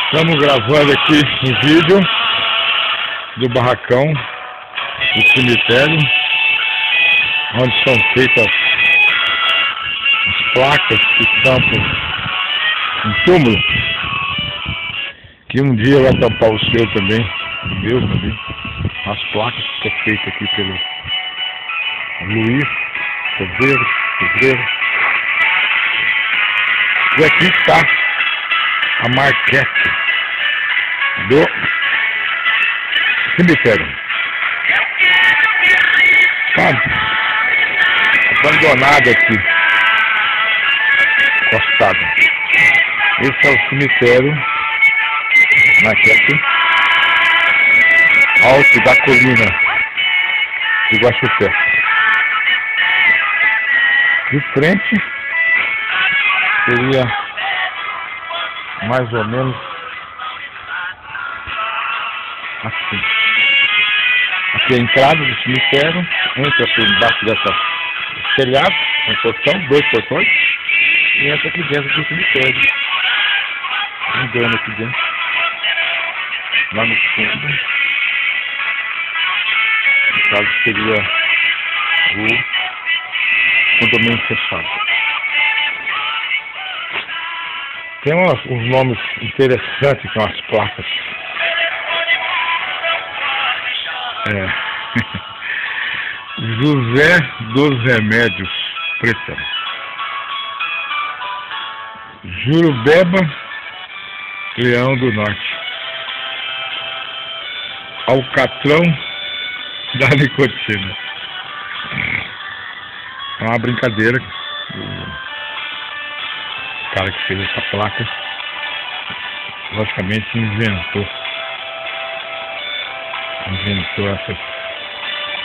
Estamos gravando aqui um vídeo do barracão do cemitério, onde são feitas as placas que tampam um túmulo, que um dia vai tampar o seu também, o meu também. As placas que são feitas aqui pelo Luiz Pedreiro. E aqui está a marquete do cemitério. Sabe? Abandonado aqui, encostado. Esse é o cemitério, marquete, alto da colina de Guaxupé. De frente seria mais ou menos assim. Aqui é a entrada do cemitério, entra por embaixo dessa telhado, um portão, 2 portões, e entra aqui dentro do cemitério. Andando aqui dentro, lá no fundo, no caso seria o condomínio fechado. Tem uns nomes interessantes com as placas. José dos Remédios Preta, Jurubeba, Leão do Norte, Alcatrão da Nicotina. É uma brincadeira. O cara que fez essa placa, logicamente inventou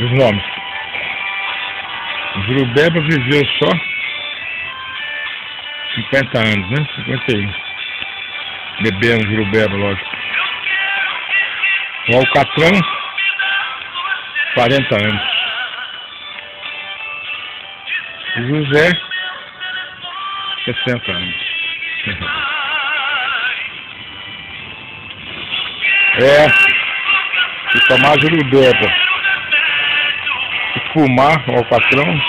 os nomes. O Jurubeba viveu só 50 anos, né? 51. Bebendo Jurubeba, lógico. O Alcatrão, 40 anos. O José, 60 anos. Se tomar Jurubeba e fumar o Alcatrão,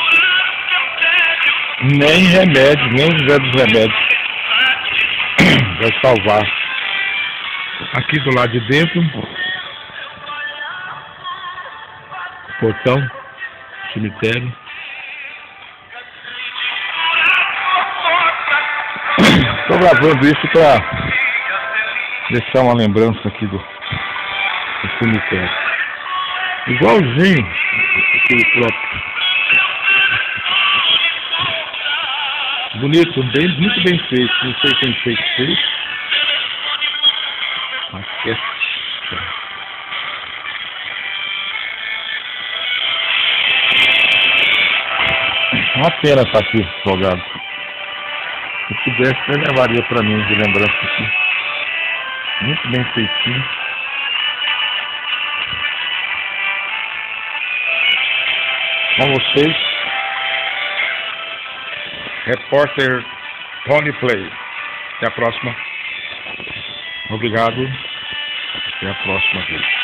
nem remédio, nem o José dos Remédios vai salvar. Aqui do lado de dentro, portão, cemitério. Estou gravando isso para deixar uma lembrança aqui do cemitério. Igualzinho aquele próprio. Bonito, muito bem feito. Não sei quem fez. Aqui é uma pena estar aqui jogado. Se pudesse, eu levaria para mim de lembrança aqui. Muito bem feitinho. Com vocês, repórter Tony Play. Até a próxima. Obrigado. Até a próxima vez.